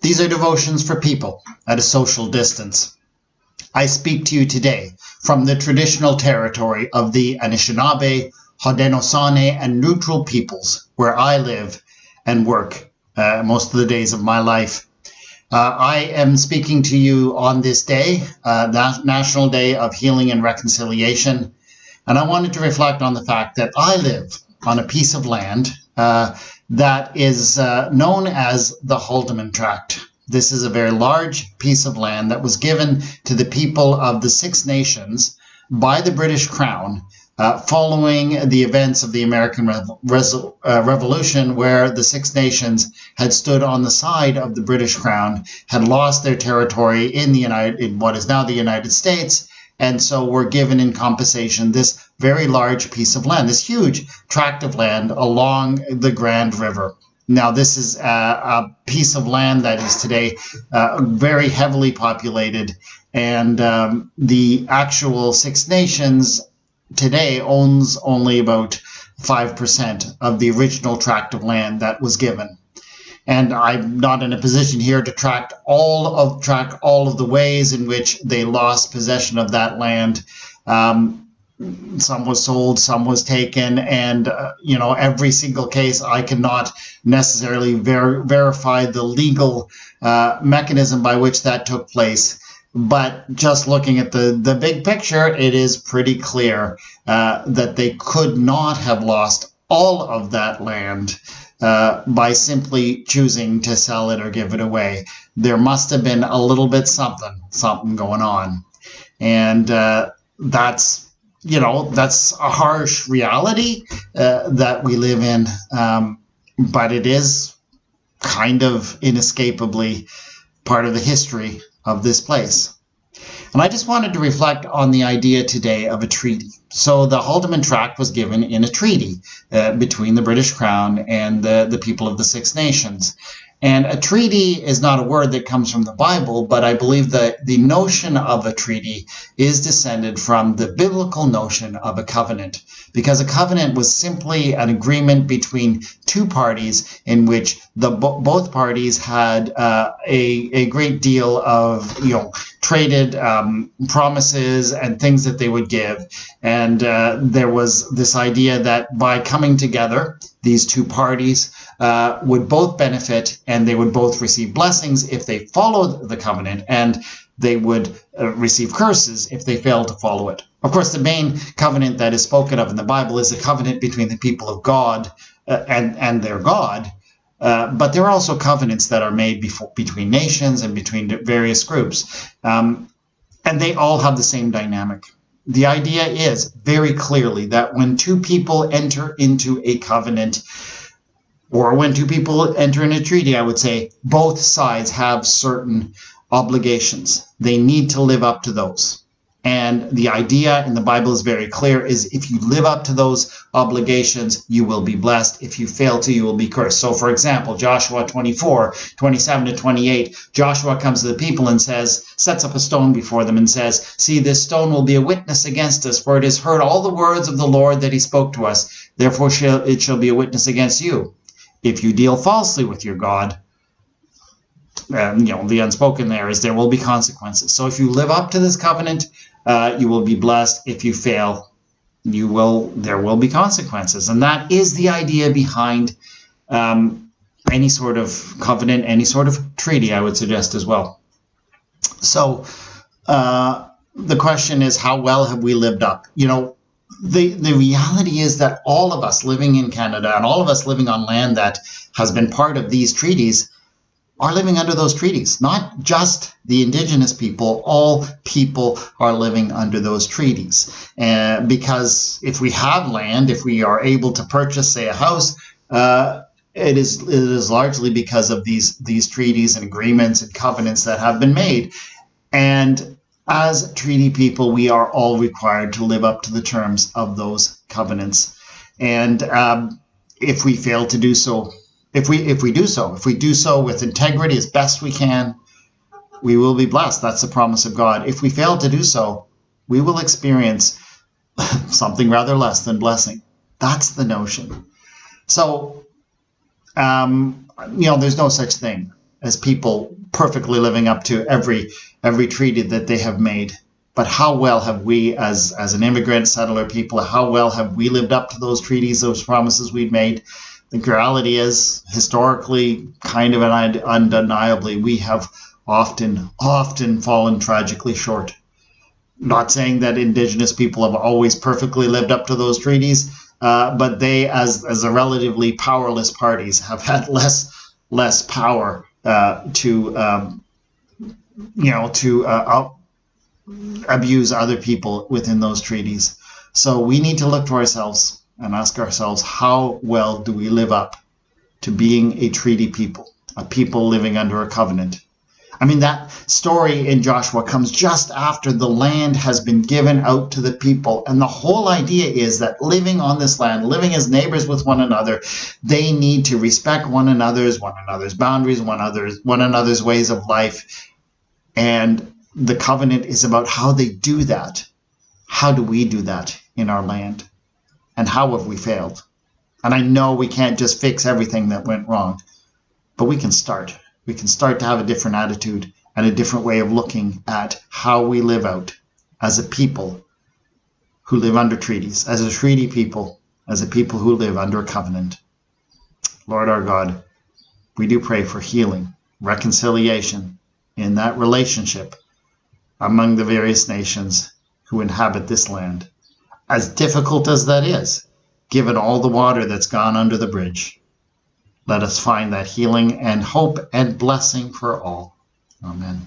These are devotions for people at a social distance. I speak to you today from the traditional territory of the Anishinaabe, Haudenosaunee, and Neutral peoples, where I live and work most of the days of my life. I am speaking to you on this day, National Day of Healing and Reconciliation, and I wanted to reflect on the fact that I live on a piece of land that is known as the Haldimand Tract. This is a very large piece of land that was given to the people of the Six Nations by the British Crown following the events of the American Revolution, where the Six Nations had stood on the side of the British Crown, had lost their territory in what is now the United States, and so were given in compensation this very large piece of land, this huge tract of land along the Grand River. Now, this is a piece of land that is today very heavily populated, and the actual Six Nations today owns only about 5% of the original tract of land that was given. And I'm not in a position here to track all of the ways in which they lost possession of that land. Some was sold, some was taken, and every single case I cannot necessarily verify the legal mechanism by which that took place. But just looking at the big picture, it is pretty clear that they could not have lost all of that land by simply choosing to sell it or give it away. There must have been a little bit something going on. And that's a harsh reality that we live in, but it is kind of inescapably part of the history of this place. And I just wanted to reflect on the idea today of a treaty. So the Haldimand Tract was given in a treaty between the British Crown and the people of the Six Nations. And a treaty is not a word that comes from the Bible, but I believe that the notion of a treaty is descended from the biblical notion of a covenant, because a covenant was simply an agreement between two parties in which both parties had a great deal of traded promises and things that they would give. And there was this idea that by coming together, these two parties would both benefit, and they would both receive blessings if they followed the covenant, and they would receive curses if they failed to follow it. Of course, the main covenant that is spoken of in the Bible is the covenant between the people of God and their God. But there are also covenants that are made between nations and between various groups. And they all have the same dynamic. The idea is very clearly that when two people enter into a covenant, or when two people enter in a treaty, I would say both sides have certain obligations. They need to live up to those. And the idea in the Bible is very clear, is if you live up to those obligations, you will be blessed. If you fail to, you will be cursed. So for example, Joshua 24, 27 to 28, Joshua comes to the people and sets up a stone before them and says, "See, this stone will be a witness against us, for it has heard all the words of the Lord that he spoke to us. Therefore it shall be a witness against you. If you deal falsely with your God," the unspoken there is there will be consequences. So if you live up to this covenant, you will be blessed. If you fail, there will be consequences. And that is the idea behind any sort of covenant, any sort of treaty, I would suggest as well. So the question is, how well have we lived up? The reality is that all of us living in Canada and all of us living on land that has been part of these treaties are living under those treaties. Not just the Indigenous people, all people are living under those treaties. Because if we have land, if we are able to purchase, say, a house, it is largely because of these treaties and agreements and covenants that have been made. And as treaty people, we are all required to live up to the terms of those covenants. And if we fail to do so, if we do so with integrity as best we can, we will be blessed. That's the promise of God. If we fail to do so, we will experience something rather less than blessing. That's the notion. So, there's no such thing as people perfectly living up to every treaty that they have made. But how well have we, as an immigrant settler people, how well have we lived up to those treaties, those promises we've made? The reality is, historically, kind of and undeniably, we have often fallen tragically short. Not saying that Indigenous people have always perfectly lived up to those treaties, but they, as a relatively powerless parties, have had less power to abuse other people within those treaties. So we need to look to ourselves and ask ourselves, how well do we live up to being a treaty people, a people living under a covenant? I mean, that story in Joshua comes just after the land has been given out to the people. And the whole idea is that living on this land, living as neighbors with one another, they need to respect one another's boundaries, one another's ways of life. And the covenant is about how they do that. How do we do that in our land? And how have we failed? And I know we can't just fix everything that went wrong, but we can start. We can start to have a different attitude and a different way of looking at how we live out as a people who live under treaties, as a treaty people, as a people who live under a covenant. Lord our God, we do pray for healing, reconciliation in that relationship among the various nations who inhabit this land. As difficult as that is, given all the water that's gone under the bridge, let us find that healing and hope and blessing for all. Amen.